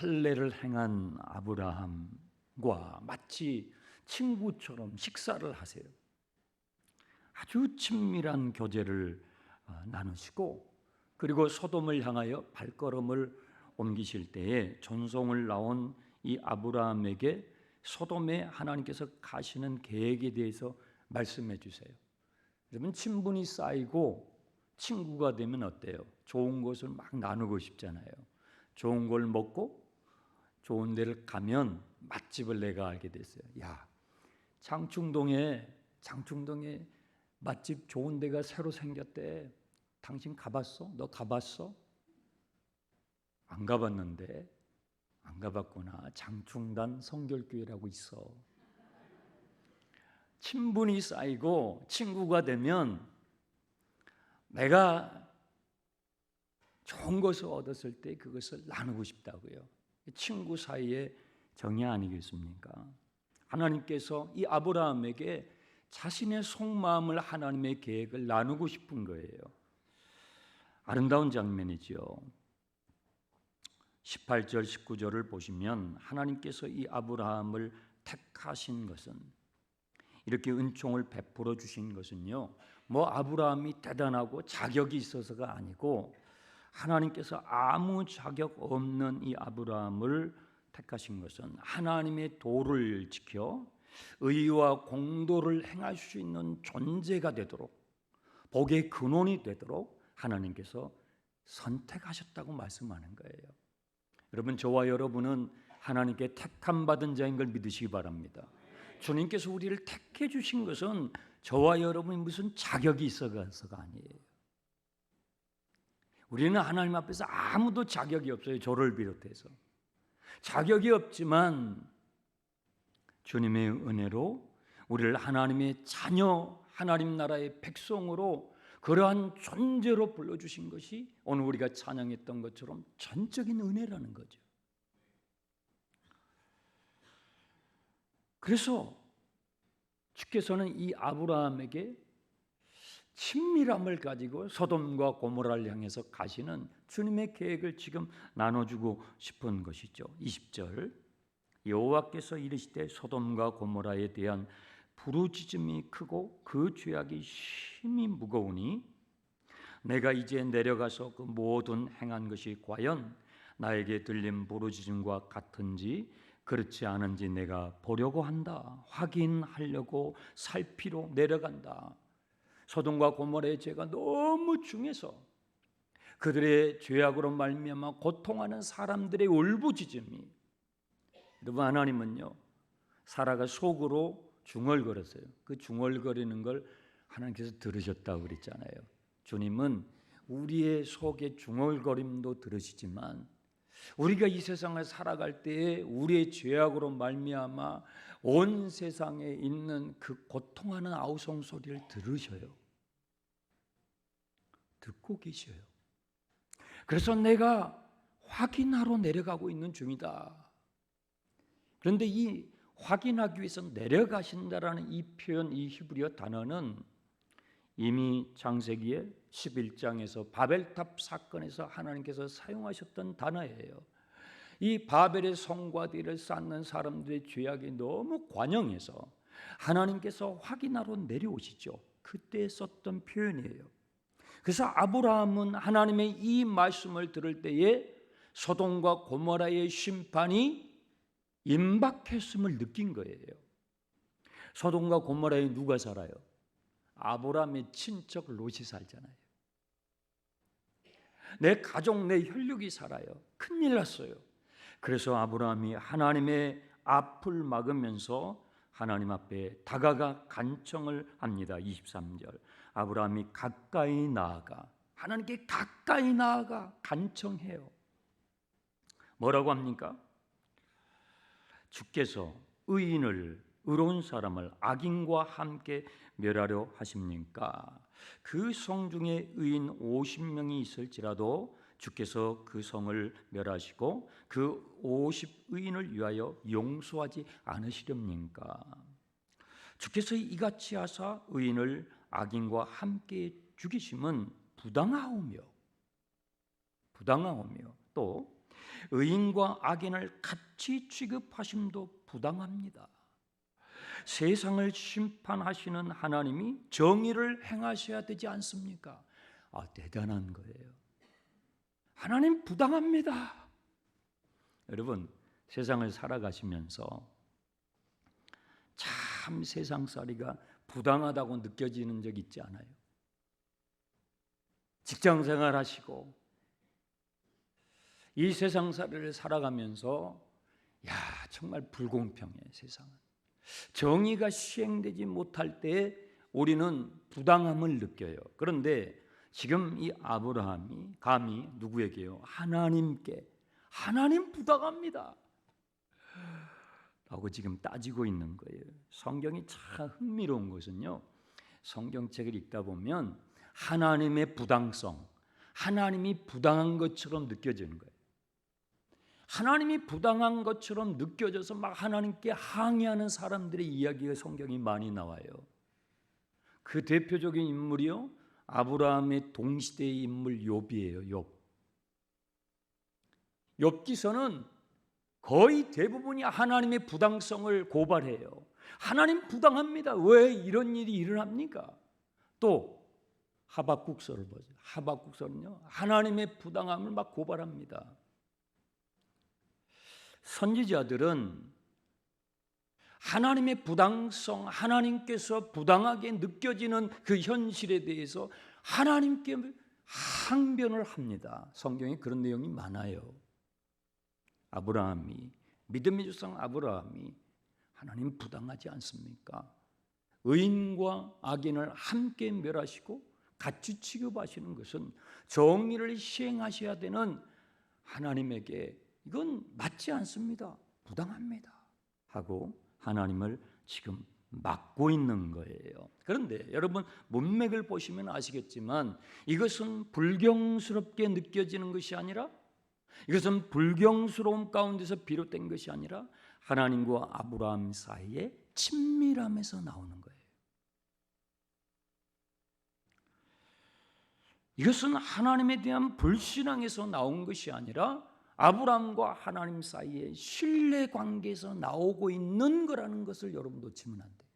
할례를 행한 아브라함과 마치 친구처럼 식사를 하세요. 아주 친밀한 교제를 나누시고, 그리고 소돔을 향하여 발걸음을 옮기실 때에 전송을 나온 이 아브라함에게 소돔에 하나님께서 가시는 계획에 대해서 말씀해 주세요. 여러분, 친분이 쌓이고 친구가 되면 어때요? 좋은 것을 막 나누고 싶잖아요. 좋은 걸 먹고 좋은 데를 가면, 맛집을 내가 알게 됐어요. 야, 장충동에 맛집 좋은 데가 새로 생겼대. 당신 가봤어? 너 가봤어? 안 가봤는데. 안 가봤구나. 장충단 성결교회라고 있어. 친분이 쌓이고 친구가 되면 내가 좋은 것을 얻었을 때 그것을 나누고 싶다고요. 친구 사이의 정이 아니겠습니까? 하나님께서 이 아브라함에게 자신의 속마음을, 하나님의 계획을 나누고 싶은 거예요. 아름다운 장면이죠. 18절 19절을 보시면 하나님께서 이 아브라함을 택하신 것은, 이렇게 은총을 베풀어 주신 것은요, 뭐 아브라함이 대단하고 자격이 있어서가 아니고, 하나님께서 아무 자격 없는 이 아브라함을 택하신 것은 하나님의 도를 지켜 의와 공도를 행할 수 있는 존재가 되도록, 복의 근원이 되도록 하나님께서 선택하셨다고 말씀하는 거예요. 여러분, 저와 여러분은 하나님께 택함 받은 자인 걸 믿으시기 바랍니다. 주님께서 우리를 택해 주신 것은 저와 여러분이 무슨 자격이 있어서가 아니에요. 우리는 하나님 앞에서 아무도 자격이 없어요. 저를 비롯해서 자격이 없지만 주님의 은혜로 우리를 하나님의 자녀, 하나님 나라의 백성으로, 그러한 존재로 불러주신 것이 오늘 우리가 찬양했던 것처럼 전적인 은혜라는 거죠. 그래서 주께서는 이 아브라함에게 친밀함을 가지고 소돔과 고모라를 향해서 가시는 주님의 계획을 지금 나눠주고 싶은 것이죠. 20절, 여호와께서 이르시되 소돔과 고모라에 대한 부르짖음이 크고 그 죄악이 심히 무거우니 내가 이제 내려가서 그 모든 행한 것이 과연 나에게 들린 부르짖음과 같은지 그렇지 않은지 내가 보려고 한다. 확인하려고 살피러 내려간다. 소돔과 고모라의 죄가 너무 중해서 그들의 죄악으로 말미암아 고통하는 사람들의 울부짖음이, 여러분, 하나님은요, 사라가 속으로 중얼거렸어요. 그 중얼거리는 걸 하나님께서 들으셨다고 그랬잖아요. 주님은 우리의 속의 중얼거림도 들으시지만 우리가 이 세상을 살아갈 때에 우리의 죄악으로 말미암아 온 세상에 있는 그 고통하는 아우성 소리를 들으셔요. 듣고 계셔요. 그래서 내가 확인하러 내려가고 있는 중이다. 그런데 이 확인하기 위해서 내려가신다라는 이 표현, 이 히브리어 단어는 이미 창세기의 11장에서 바벨탑 사건에서 하나님께서 사용하셨던 단어예요. 이 바벨의 성과들을 쌓는 사람들의 죄악이 너무 관영해서 하나님께서 확인하러 내려오시죠. 그때 썼던 표현이에요. 그래서 아브라함은 하나님의 이 말씀을 들을 때에 소돔과 고모라의 심판이 임박했음을 느낀 거예요. 소돔과 고모라에 누가 살아요? 아브라함의 친척 롯이 살잖아요. 내 가족, 내 혈육이 살아요. 큰일 났어요. 그래서 아브라함이 하나님의 앞을 막으면서 하나님 앞에 다가가 간청을 합니다. 23절, 아브라함이 가까이 나아가, 하나님께 가까이 나아가 간청해요. 뭐라고 합니까? 주께서 의로운 사람을 악인과 함께 멸하려 하십니까? 그 성 중에 의인 50명이 있을지라도 주께서 그 성을 멸하시고 그 50의인을 위하여 용서하지 않으시렵니까? 주께서 이같이 하사 의인을 악인과 함께 죽이심은 부당하오며 또 의인과 악인을 같이 취급하심도 부당합니다. 세상을 심판하시는 하나님이 정의를 행하셔야 되지 않습니까? 대단한 거예요. 하나님 부당합니다. 여러분, 세상을 살아가시면서 참 세상살이가 부당하다고 느껴지는 적 있지 않아요? 직장생활 하시고 이 세상살이를 살아가면서 정말 불공평해 세상은. 정의가 시행되지 못할 때 우리는 부당함을 느껴요. 그런데 지금 이 아브라함이 감히 누구에게요? 하나님께 하나님 부당합니다 라고 지금 따지고 있는 거예요. 성경이 참 흥미로운 것은요, 성경책을 읽다 보면 하나님의 부당성, 하나님이 부당한 것처럼 느껴지는 거예요. 하나님이 부당한 것처럼 느껴져서 막 하나님께 항의하는 사람들의 이야기가 성경이 많이 나와요. 그 대표적인 인물이요, 아브라함의 동시대의 인물 욥이에요. 욥. 욥기서는 거의 대부분이 하나님의 부당성을 고발해요. 하나님 부당합니다. 왜 이런 일이 일어납니까? 또 하박국서를 보세요. 하박국서는요, 하나님의 부당함을 막 고발합니다. 선지자들은 하나님의 부당성, 하나님께서 부당하게 느껴지는 그 현실에 대해서 하나님께 항변을 합니다. 성경에 그런 내용이 많아요. 아브라함이, 믿음의 조상 아브라함이 하나님 부당하지 않습니까? 의인과 악인을 함께 멸하시고 같이 취급하시는 것은 정의를 시행하셔야 되는 하나님에게 이건 맞지 않습니다. 부당합니다 하고 하나님을 지금 막고 있는 거예요. 그런데 여러분, 문맥을 보시면 아시겠지만 이것은 불경스럽게 느껴지는 것이 아니라, 이것은 불경스러움 가운데서 비롯된 것이 아니라 하나님과 아브라함 사이의 친밀함에서 나오는 거예요. 이것은 하나님에 대한 불신앙에서 나온 것이 아니라 아브라함과 하나님 사이의 신뢰 관계에서 나오고 있는 거라는 것을 여러분 놓치면 안 돼요.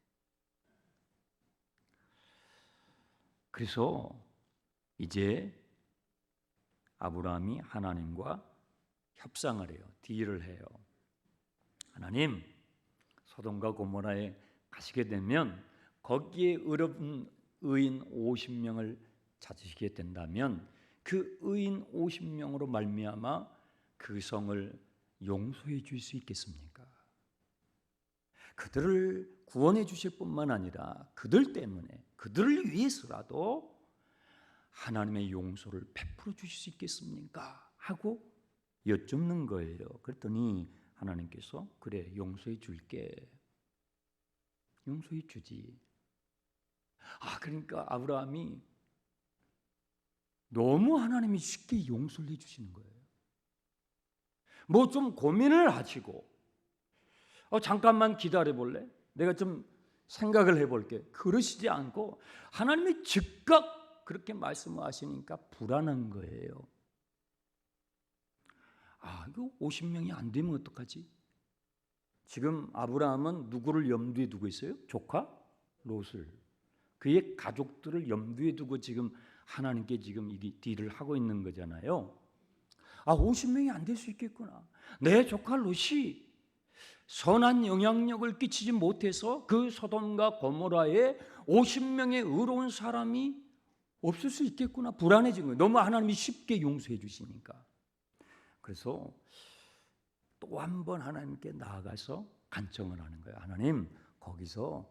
그래서 이제 아브라함이 하나님과 협상을 해요. 딜을 해요. 하나님, 소돔과 고모라에 가시게 되면 거기에 의인 50명을 찾으시게 된다면 그 의인 50명으로 말미암아 그 성을 용서해 줄 수 있겠습니까? 그들을 구원해 주실 뿐만 아니라 그들 때문에, 그들을 위해서라도 하나님의 용서를 베풀어 주실 수 있겠습니까? 하고 여쭙는 거예요. 그랬더니 하나님께서 그래, 용서해 줄게. 용서해 주지. 그러니까 아브라함이 너무 하나님이 쉽게 용서를 해 주시는 거예요. 뭐 좀 고민을 하시고 잠깐만 기다려 볼래? 내가 좀 생각을 해볼게. 그러시지 않고 하나님이 즉각 그렇게 말씀하시니까 불안한 거예요. 이거 50명이 안 되면 어떡하지? 지금 아브라함은 누구를 염두에 두고 있어요? 조카 롯을, 그의 가족들을 염두에 두고 지금 하나님께 지금 이 딜을 하고 있는 거잖아요. 50명이 안 될 수 있겠구나. 내 조카 롯이 선한 영향력을 끼치지 못해서 그 소돔과 고모라에 50명의 의로운 사람이 없을 수 있겠구나. 불안해진 거예요. 너무 하나님이 쉽게 용서해 주시니까. 그래서 또 한 번 하나님께 나아가서 간청을 하는 거예요. 하나님, 거기서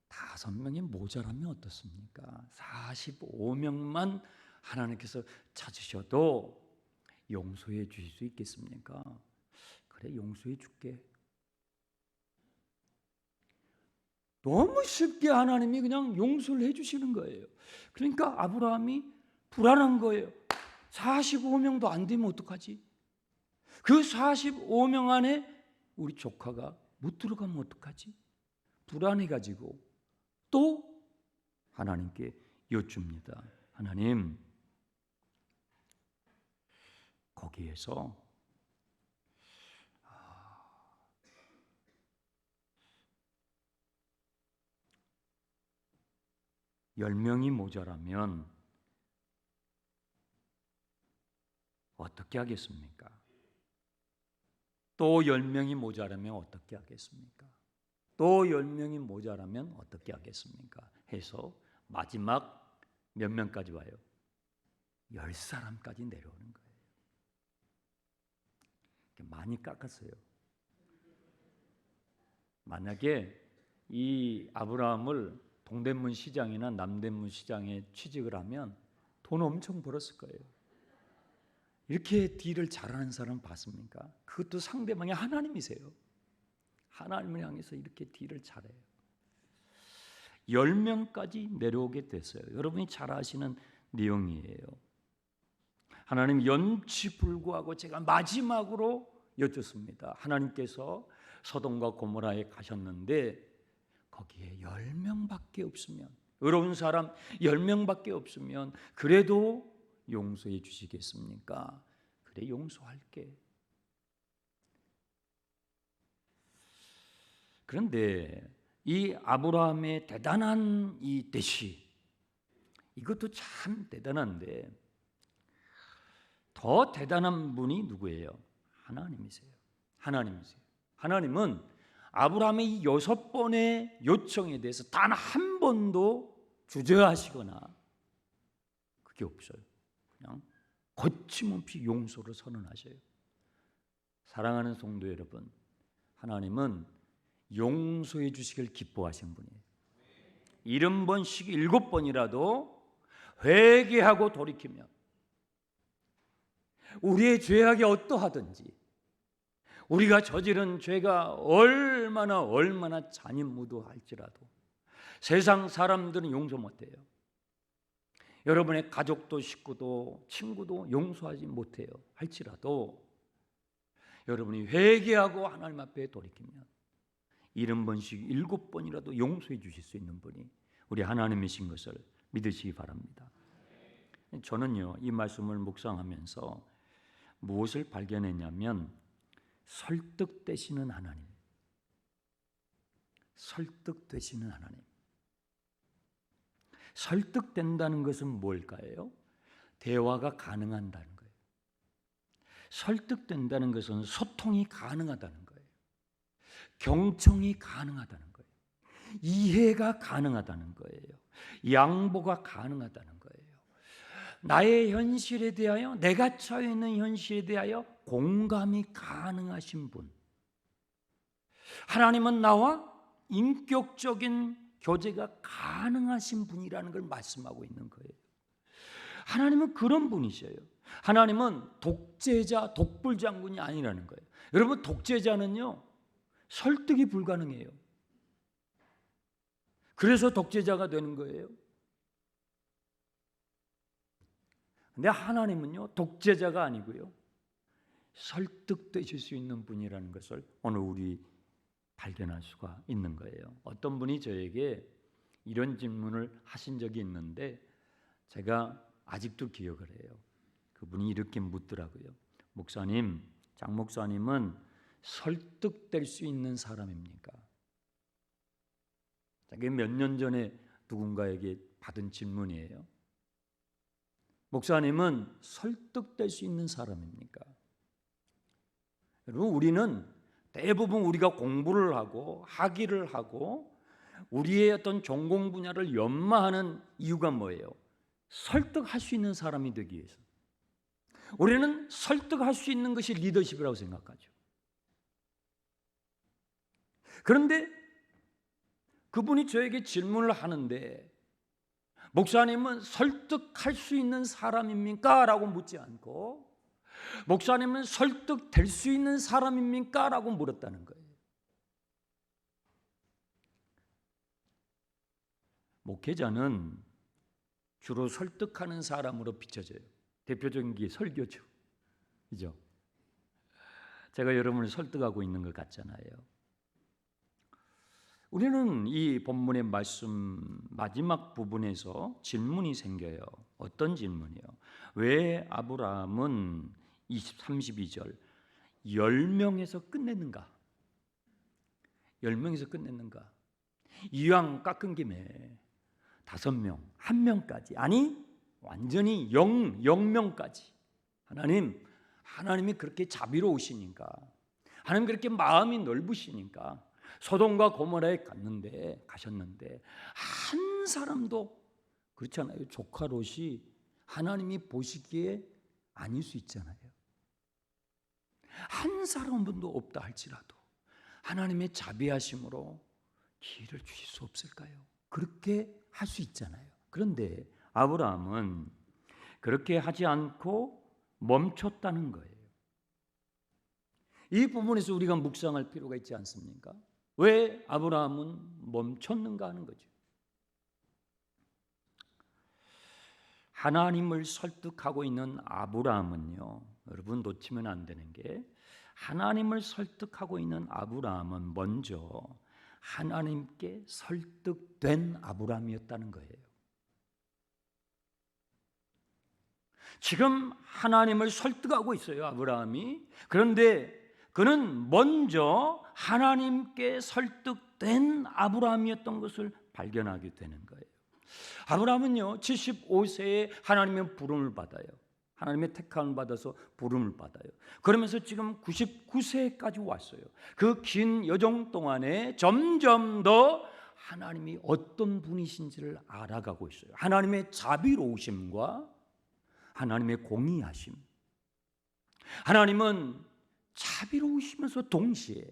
5명이 모자라면 어떻습니까? 45명만 하나님께서 찾으셔도 용서해 주실 수 있겠습니까? 그래, 용서해 줄게. 너무 쉽게 하나님이 그냥 용서를 해 주시는 거예요. 그러니까 아브라함이 불안한 거예요. 45명도 안 되면 어떡하지? 그 45명 안에 우리 조카가 못 들어가면 어떡하지? 불안해가지고 또 하나님께 여쭙니다. 하나님, 거기에서 10명이 모자라면 어떻게 하겠습니까? 또 10명이 모자라면 어떻게 하겠습니까? 또 10명이 모자라면 어떻게 하겠습니까? 해서 마지막 몇 명까지 와요? 10사람까지 내려오는 거예요. 많이 깎았어요. 만약에 이 아브라함을 동대문 시장이나 남대문 시장에 취직을 하면 돈 엄청 벌었을 거예요. 이렇게 딜을 잘하는 사람 봤습니까? 그것도 상대방이 하나님이세요. 하나님을 향해서 이렇게 딜을 잘해요. 10명까지 내려오게 됐어요. 여러분이 잘 아시는 내용이에요. 하나님 연치불구하고 제가 마지막으로 여쭙습니다. 하나님께서 소돔과 고모라에 가셨는데 거기에 10명밖에 없으면, 의로운 사람 10명밖에 없으면 그래도 용서해 주시겠습니까? 그래, 용서할게. 그런데 이 아브라함의 대단한 이 대시, 이것도 참 대단한데 더 대단한 분이 누구예요? 하나님이세요. 하나님이세요. 하나님은 아브라함의 이 6번의 요청에 대해서 단 한 번도 주저하시거나 그게 없어요. 그냥 거침없이 용서를 선언하셔요. 사랑하는 성도 여러분, 하나님은 용서해 주시길 기뻐하신 분이에요. 70번씩 7번이라도 회개하고 돌이키면 우리의 죄악이 어떠하든지, 우리가 저지른 죄가 얼마나 잔인무도할지라도 세상 사람들은 용서 못해요. 여러분의 가족도 식구도 친구도 용서하지 못해요. 할지라도 여러분이 회개하고 하나님 앞에 돌이키면 70번씩 7번이라도 용서해 주실 수 있는 분이 우리 하나님이신 것을 믿으시기 바랍니다. 저는요, 이 말씀을 묵상하면서 무엇을 발견했냐면 설득되시는 하나님, 설득되시는 하나님. 설득된다는 것은 뭘까요? 대화가 가능한다는 거예요. 설득된다는 것은 소통이 가능하다는 거예요. 경청이 가능하다는 거예요. 이해가 가능하다는 거예요. 양보가 가능하다는 거예요. 나의 현실에 대하여, 내가 처해 있는 현실에 대하여 공감이 가능하신 분. 하나님은 나와 인격적인 교제가 가능하신 분이라는 걸 말씀하고 있는 거예요. 하나님은 그런 분이셔요. 하나님은 독재자, 독불장군이 아니라는 거예요. 여러분, 독재자는요, 설득이 불가능해요. 그래서 독재자가 되는 거예요. 근데 하나님은요, 독재자가 아니고요, 설득되실 수 있는 분이라는 것을 오늘 우리 발견할 수가 있는 거예요. 어떤 분이 저에게 이런 질문을 하신 적이 있는데 제가 아직도 기억을 해요. 그분이 이렇게 묻더라고요. 목사님, 장 목사님은 설득될 수 있는 사람입니까? 그게 몇 년 전에 누군가에게 받은 질문이에요. 목사님은 설득될 수 있는 사람입니까? 여러분, 우리는 대부분 우리가 공부를 하고 학위를 하고 우리의 어떤 전공 분야를 연마하는 이유가 뭐예요? 설득할 수 있는 사람이 되기 위해서. 우리는 설득할 수 있는 것이 리더십이라고 생각하죠. 그런데 그분이 저에게 질문을 하는데 목사님은 설득할 수 있는 사람입니까? 라고 묻지 않고 목사님은 설득될 수 있는 사람입니까? 라고 물었다는 거예요. 목회자는 주로 설득하는 사람으로 비춰져요. 대표적인 게 설교죠. 그죠? 제가 여러분을 설득하고 있는 것 같잖아요. 우리는 이 본문의 말씀 마지막 부분에서 질문이 생겨요. 어떤 질문이요? 왜 아브라함은 32절 10명에서 끝냈는가? 10명에서 끝냈는가? 이왕 깎은 김에 5명, 1명까지, 아니 완전히 0명까지 하나님이 그렇게 자비로우시니까, 하나님 그렇게 마음이 넓으시니까 소돔과 고모라에 가셨는데 한 사람도, 그렇잖아요, 조카 롯이 하나님이 보시기에 아닐 수 있잖아요. 한 사람도 없다 할지라도 하나님의 자비하심으로 기회를 주실 수 없을까요? 그렇게 할 수 있잖아요. 그런데 아브라함은 그렇게 하지 않고 멈췄다는 거예요. 이 부분에서 우리가 묵상할 필요가 있지 않습니까? 왜 아브라함은 멈췄는가 하는 거죠. 하나님을 설득하고 있는 아브라함은요, 여러분 놓치면 안 되는 게, 하나님을 설득하고 있는 아브라함은 먼저 하나님께 설득된 아브라함이었다는 거예요. 지금 하나님을 설득하고 있어요, 아브라함이. 그런데 그는 먼저 하나님께 설득된 아브라함이었던 것을 발견하게 되는 거예요. 아브라함은요, 75세에 하나님의 부름을 받아요. 하나님의 택함을 받아서 부름을 받아요. 그러면서 지금 99세까지 왔어요. 그 긴 여정 동안에 점점 더 하나님이 어떤 분이신지를 알아가고 있어요. 하나님의 자비로우심과 하나님의 공의하심. 하나님은 자비로우시면서 동시에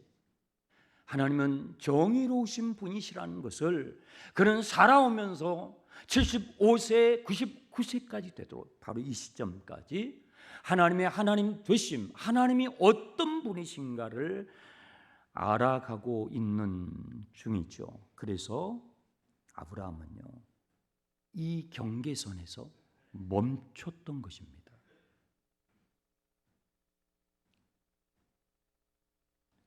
하나님은 정의로우신 분이시라는 것을 그는 살아오면서 75세, 99세까지 되도록 바로 이 시점까지 하나님의 하나님 되심, 하나님이 어떤 분이신가를 알아가고 있는 중이죠. 그래서 아브라함은요, 이 경계선에서 멈췄던 것입니다.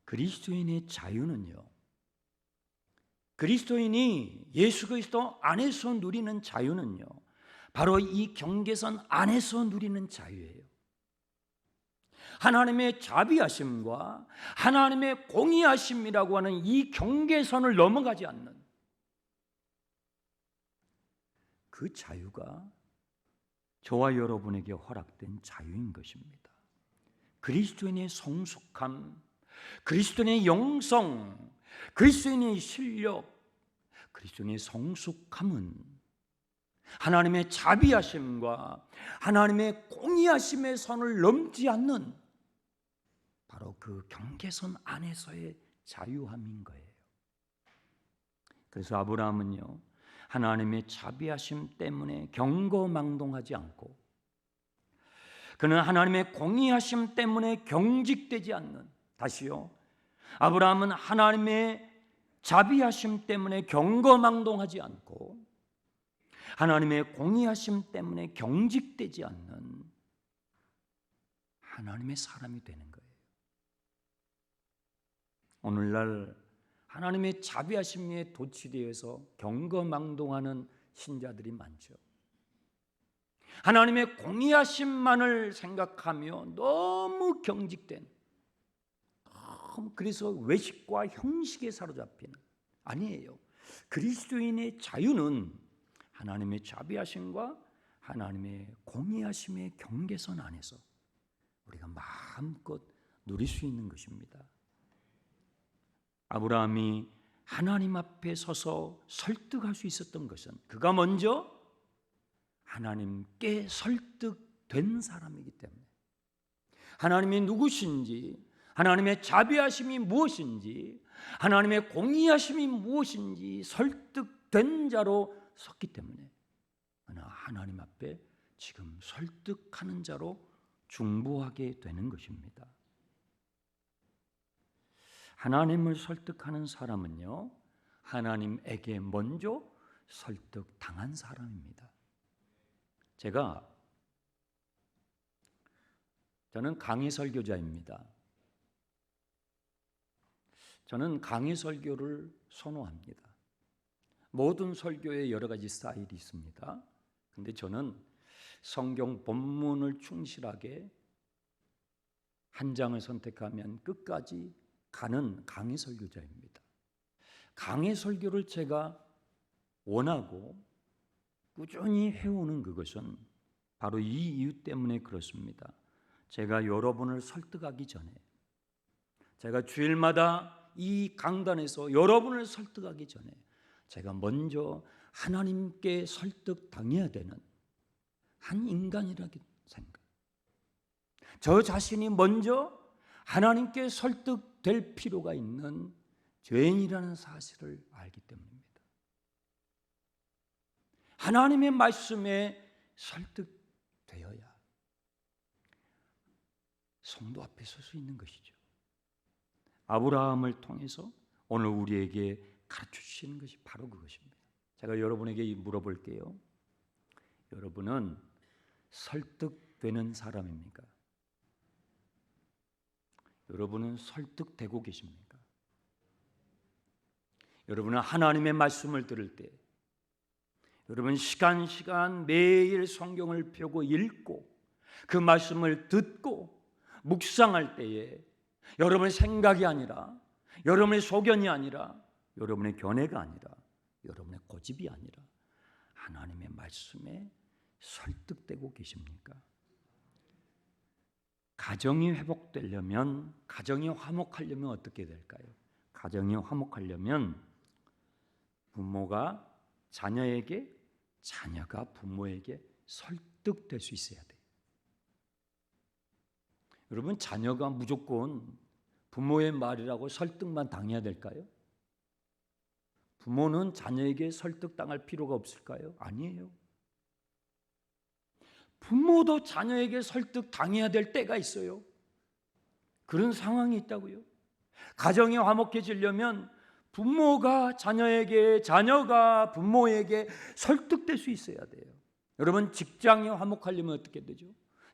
그리스도인의 자유는요, 그리스도인이 예수 그리스도 안에서 누리는 자유는요, 바로 이 경계선 안에서 누리는 자유예요. 하나님의 자비하심과 하나님의 공의하심이라고 하는 이 경계선을 넘어가지 않는 그 자유가 저와 여러분에게 허락된 자유인 것입니다. 그리스도인의 성숙함, 그리스도인의 영성, 그리스도인의 실력, 그리스도인의 성숙함은 하나님의 자비하심과 하나님의 공의하심의 선을 넘지 않는 바로 그 경계선 안에서의 자유함인 거예요. 그래서 아브라함은요, 하나님의 자비하심 때문에 경거망동하지 않고, 그는 하나님의 공의하심 때문에 경직되지 않는, 다시요, 아브라함은 하나님의 자비하심 때문에 경거망동하지 않고 하나님의 공의하심 때문에 경직되지 않는 하나님의 사람이 되는 거예요. 오늘날 하나님의 자비하심에 도취되어서 경거망동하는 신자들이 많죠. 하나님의 공의하심만을 생각하며 너무 경직된, 그래서 외식과 형식에 사로잡히는, 아니에요. 그리스도인의 자유는 하나님의 자비하심과 하나님의 공의하심의 경계선 안에서 우리가 마음껏 누릴 수 있는 것입니다. 아브라함이 하나님 앞에 서서 설득할 수 있었던 것은 그가 먼저 하나님께 설득된 사람이기 때문에, 하나님이 누구신지, 하나님의 자비하심이 무엇인지, 하나님의 공의하심이 무엇인지 설득된 자로 섰기 때문에 하나님 앞에 지금 설득하는 자로 중보하게 되는 것입니다. 하나님을 설득하는 사람은요, 하나님에게 먼저 설득당한 사람입니다. 저는 강해 설교자입니다. 저는 강해 설교를 선호합니다. 모든 설교에 여러 가지 스타일이 있습니다. 근데 저는 성경 본문을 충실하게 한 장을 선택하면 끝까지 가는 강해 설교자입니다. 강해 설교를 제가 원하고 꾸준히 해오는 그것은 바로 이 이유 때문에 그렇습니다. 제가 여러분을 설득하기 전에, 제가 주일마다 이 강단에서 여러분을 설득하기 전에 제가 먼저 하나님께 설득당해야 되는 한 인간이라고 생각. 저 자신이 먼저 하나님께 설득될 필요가 있는 죄인이라는 사실을 알기 때문입니다. 하나님의 말씀에 설득되어야 성도 앞에 설 수 있는 것이죠. 아브라함을 통해서 오늘 우리에게 가르쳐 주시는 것이 바로 그것입니다. 제가 여러분에게 물어볼게요. 여러분은 설득되는 사람입니까? 여러분은 설득되고 계십니까? 여러분은 하나님의 말씀을 들을 때, 여러분 시간 매일 성경을 펴고 읽고 그 말씀을 듣고 묵상할 때에 여러분의 생각이 아니라, 여러분의 소견이 아니라, 여러분의 견해가 아니라, 여러분의 고집이 아니라 하나님의 말씀에 설득되고 계십니까? 가정이 회복되려면, 가정이 화목하려면 어떻게 될까요? 가정이 화목하려면 부모가 자녀에게, 자녀가 부모에게 설득될 수 있어야 돼요. 여러분, 자녀가 무조건 부모의 말이라고 설득만 당해야 될까요? 부모는 자녀에게 설득당할 필요가 없을까요? 아니에요. 부모도 자녀에게 설득당해야 될 때가 있어요. 그런 상황이 있다고요. 가정이 화목해지려면 부모가 자녀에게, 자녀가 부모에게 설득될 수 있어야 돼요. 여러분, 직장이 화목하려면 어떻게 되죠?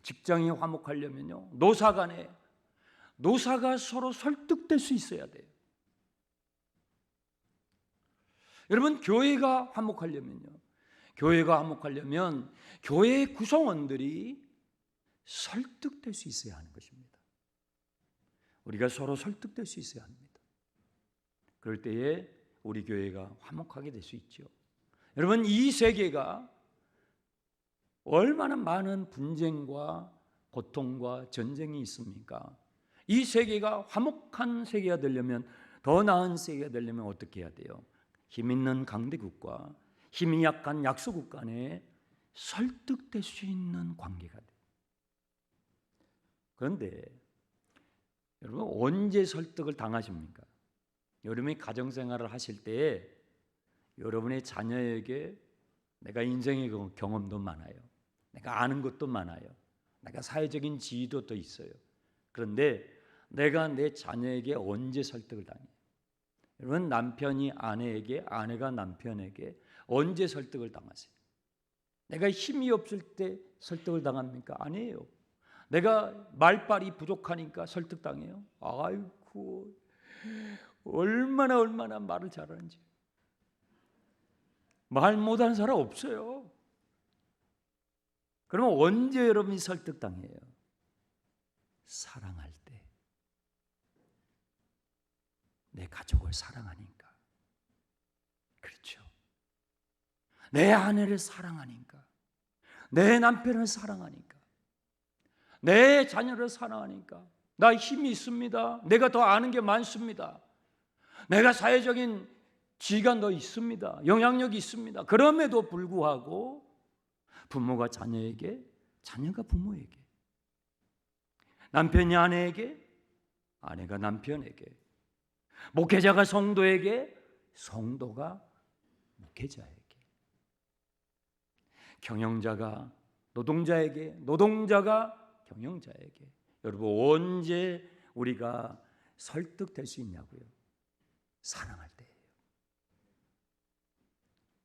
직장이 화목하려면요, 노사가 서로 설득될 수 있어야 돼요. 여러분, 교회가 화목하려면 교회의 구성원들이 설득될 수 있어야 하는 것입니다. 우리가 서로 설득될 수 있어야 합니다. 그럴 때에 우리 교회가 화목하게 될 수 있죠. 여러분, 이 세계가 얼마나 많은 분쟁과 고통과 전쟁이 있습니까? 이 세계가 화목한 세계가 되려면, 더 나은 세계가 되려면 어떻게 해야 돼요? 힘 있는 강대국과 힘이 약한 약소국 간에 설득될 수 있는 관계가 돼요. 그런데 여러분, 언제 설득을 당하십니까? 여러분이 가정생활을 하실 때에 여러분의 자녀에게 내가 인생의 경험도 많아요. 내가 아는 것도 많아요. 내가 사회적인 지위도 있어요. 그런데 내가 내 자녀에게 언제 설득을 당해요? 여러분, 남편이 아내에게, 아내가 남편에게 언제 설득을 당하세요? 내가 힘이 없을 때 설득을 당합니까? 아니에요. 내가 말빨이 부족하니까 설득당해요? 아이고, 얼마나 말을 잘하는지. 말 못하는 사람 없어요. 그러면 언제 여러분이 설득당해요? 사랑할 때. 내 가족을 사랑하니까. 그렇죠. 내 아내를 사랑하니까. 내 남편을 사랑하니까. 내 자녀를 사랑하니까. 나 힘이 있습니다. 내가 더 아는 게 많습니다. 내가 사회적인 지위가 더 있습니다. 영향력이 있습니다. 그럼에도 불구하고 부모가 자녀에게, 자녀가 부모에게, 남편이 아내에게, 아내가 남편에게, 목회자가 성도에게, 성도가 목회자에게, 경영자가 노동자에게, 노동자가 경영자에게. 여러분, 언제 우리가 설득될 수 있냐고요? 사랑할 때예요.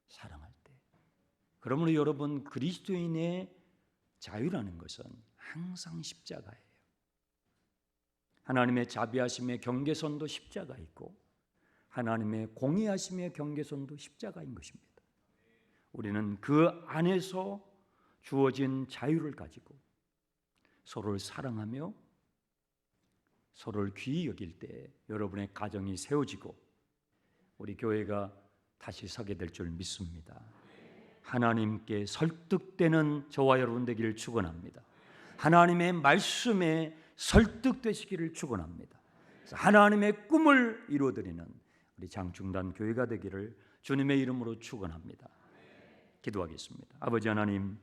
사랑할 때. 그러므로 여러분, 그리스도인의 자유라는 것은 항상 십자가예요. 하나님의 자비하심의 경계선도 십자가 있고 하나님의 공의하심의 경계선도 십자가인 것입니다. 우리는 그 안에서 주어진 자유를 가지고 서로를 사랑하며 서로를 귀히 여길 때 여러분의 가정이 세워지고 우리 교회가 다시 서게 될 줄 믿습니다. 하나님께 설득되는 저와 여러분 되기를 축원합니다. 하나님의 말씀에 설득되시기를 축원합니다. 하나님의 꿈을 이루어드리는 우리 장충단 교회가 되기를 주님의 이름으로 축원합니다. 기도하겠습니다. 아버지 하나님,